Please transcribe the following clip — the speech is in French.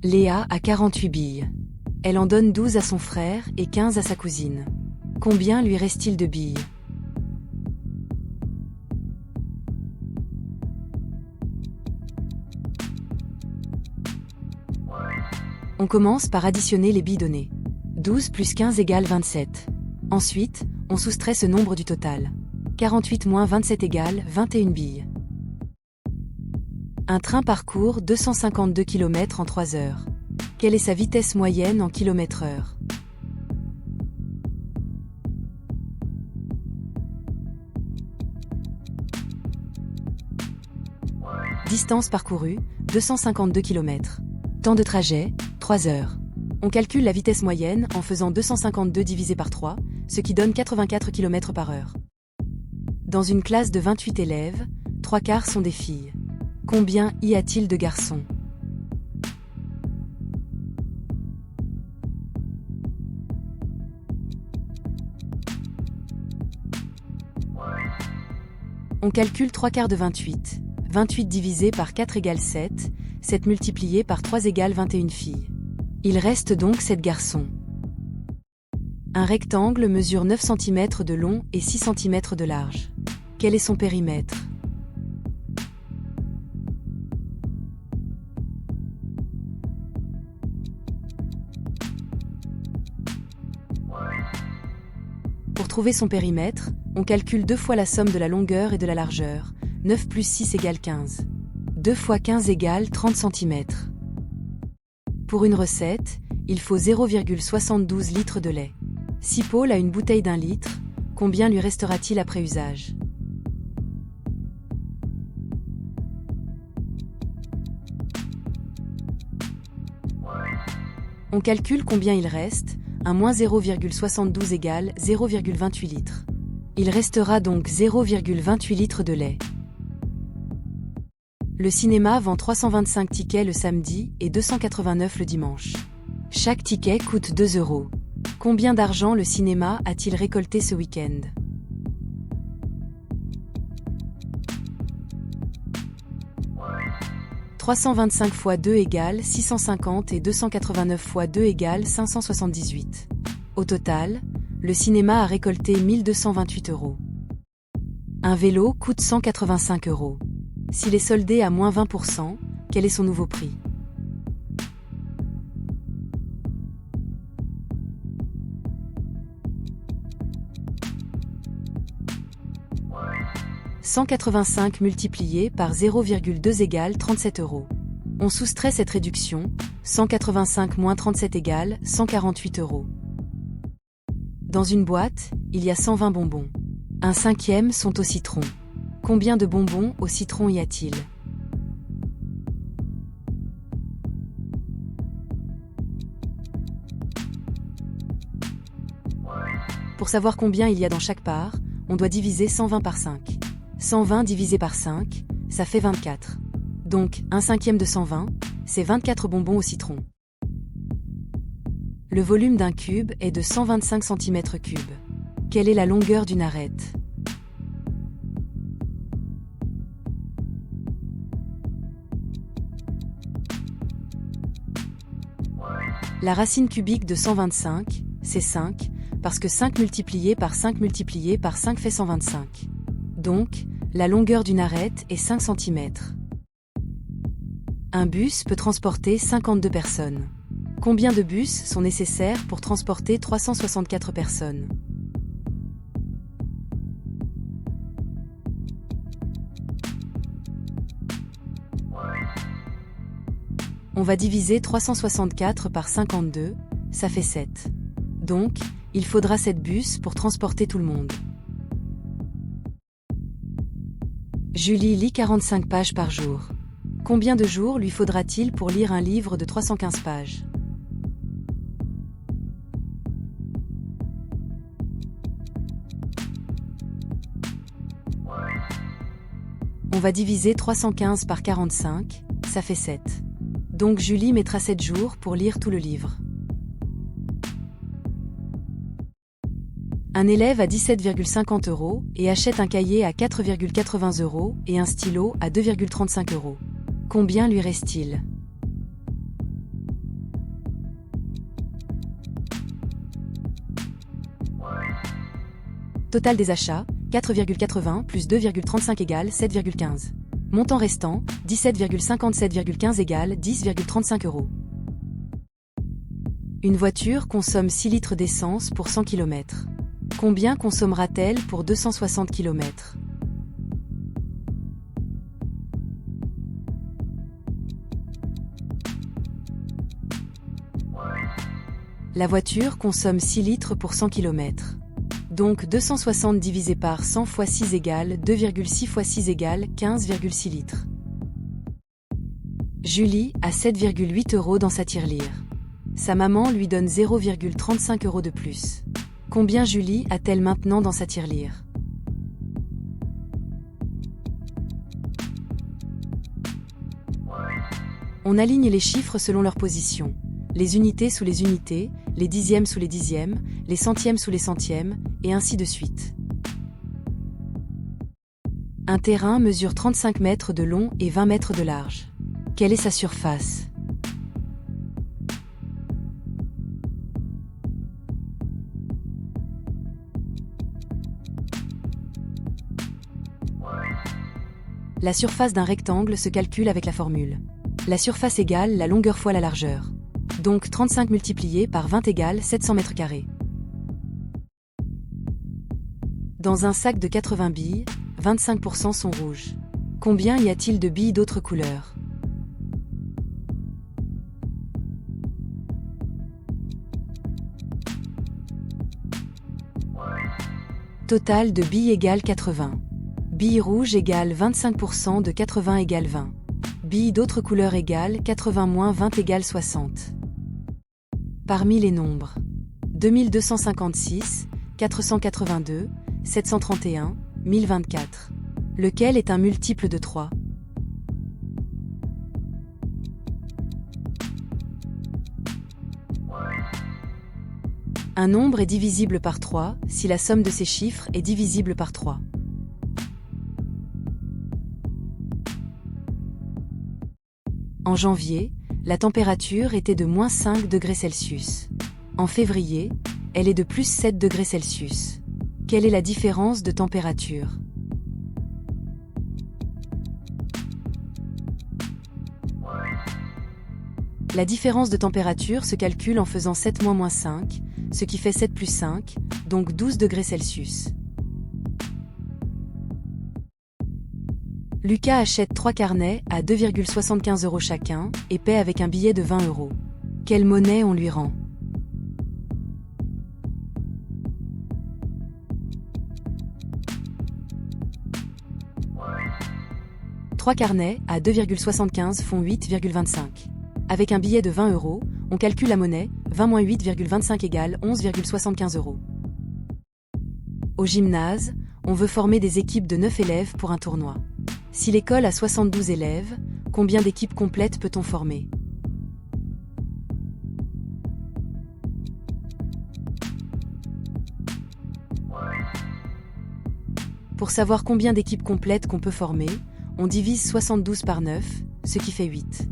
Léa a 48 billes. Elle en donne 12 à son frère et 15 à sa cousine. Combien lui reste-t-il de billes? On commence par additionner les billes données. 12 plus 15 égale 27. Ensuite, on soustrait ce nombre du total. 48 moins 27 égale 21 billes. Un train parcourt 252 km en 3 heures. Quelle est sa vitesse moyenne en km/h? Distance parcourue, 252 km. Temps de trajet, 3 heures. On calcule la vitesse moyenne en faisant 252 divisé par 3, ce qui donne 84 km/h. Dans une classe de 28 élèves, 3/4 sont des filles. Combien y a-t-il de garçons? On calcule 3/4 de 28. 28 divisé par 4 égale 7, 7 multiplié par 3 égale 21 filles. Il reste donc 7 garçons. Un rectangle mesure 9 cm de long et 6 cm de large. Quel est son périmètre? Pour trouver son périmètre, on calcule 2 fois la somme de la longueur et de la largeur. 9 plus 6 égale 15. 2 fois 15 égale 30 cm. Pour une recette, il faut 0,72 litres de lait. Si Paul a une bouteille d'1 litre, combien lui restera-t-il après usage? On calcule combien il reste, 1 moins 0,72 égale 0,28 litres. Il restera donc 0,28 litres de lait. Le cinéma vend 325 tickets le samedi et 289 le dimanche. Chaque ticket coûte 2 €. Combien d'argent le cinéma a-t-il récolté ce week-end? « 325 fois 2 égale 650 et 289 fois 2 égale 578. Au total, le cinéma a récolté 1228 €. Un vélo coûte 185 €. S'il est soldé à moins 20%, quel est son nouveau prix? « 185 multiplié par 0,2 égale 37 €. On soustrait cette réduction, 185 moins 37 égale 148 €. Dans une boîte, il y a 120 bonbons. Un cinquième sont au citron. Combien de bonbons au citron y a-t-il? Pour savoir combien il y a dans chaque part, on doit diviser 120 par 5. 120 divisé par 5, ça fait 24. Donc, 1/5 de 120, c'est 24 bonbons au citron. Le volume d'un cube est de 125 cm3. Quelle est la longueur d'une arête? La racine cubique de 125, c'est 5, parce que 5 multiplié par 5 multiplié par 5 fait 125. Donc, la longueur d'une arête est 5 cm. Un bus peut transporter 52 personnes. Combien de bus sont nécessaires pour transporter 364 personnes? On va diviser 364 par 52, ça fait 7. Donc, il faudra 7 bus pour transporter tout le monde. Julie lit 45 pages par jour. Combien de jours lui faudra-t-il pour lire un livre de 315 pages? On va diviser 315 par 45, ça fait 7. Donc Julie mettra 7 jours pour lire tout le livre. Un élève a 17,50 € et achète un cahier à 4,80 € et un stylo à 2,35 €. Combien lui reste-t-il? Total des achats, 4,80 plus 2,35 égale 7,15. Montant restant, 17,57,15 égale 10,35 euros. Une voiture consomme 6 litres d'essence pour 100 km. Combien consommera-t-elle pour 260 km? La voiture consomme 6 litres pour 100 km. Donc 260 divisé par 100 fois 6 égale 2,6 fois 6 égale 15,6 litres. Julie a 7,8 euros dans sa tirelire. Sa maman lui donne 0,35 euros de plus. Combien Julie a-t-elle maintenant dans sa tirelire? On aligne les chiffres selon leur position. Les unités sous les unités, les dixièmes sous les dixièmes, les centièmes sous les centièmes, et ainsi de suite. Un terrain mesure 35 mètres de long et 20 mètres de large. Quelle est sa surface? La surface d'un rectangle se calcule avec la formule. La surface égale la longueur fois la largeur. Donc 35 multiplié par 20 égale 700 mètres carrés. Dans un sac de 80 billes, 25% sont rouges. Combien y a-t-il de billes d'autres couleurs? Total de billes égale 80. Billes rouges égale 25% de 80 égale 20. Billes d'autres couleurs égale 80 moins 20 égale 60. Parmi les nombres 2256, 482, 731, 1024. Lequel est un multiple de 3? Un nombre est divisible par 3 si la somme de ses chiffres est divisible par 3. En janvier, la température était de moins 5 degrés Celsius. En février, elle est de plus 7 degrés Celsius. Quelle est la différence de température? La différence de température se calcule en faisant 7 moins 5, ce qui fait 7 plus 5, donc 12 degrés Celsius. Lucas achète 3 carnets à 2,75 euros chacun et paie avec un billet de 20 euros. Quelle monnaie on lui rend? Trois carnets à 2,75 font 8,25. Avec un billet de 20 euros, on calcule la monnaie, 20 moins 8,25 égale 11,75 euros. Au gymnase, on veut former des équipes de 9 élèves pour un tournoi. Si l'école a 72 élèves, combien d'équipes complètes peut-on former? Pour savoir combien d'équipes complètes qu'on peut former, on divise 72 par 9, ce qui fait 8.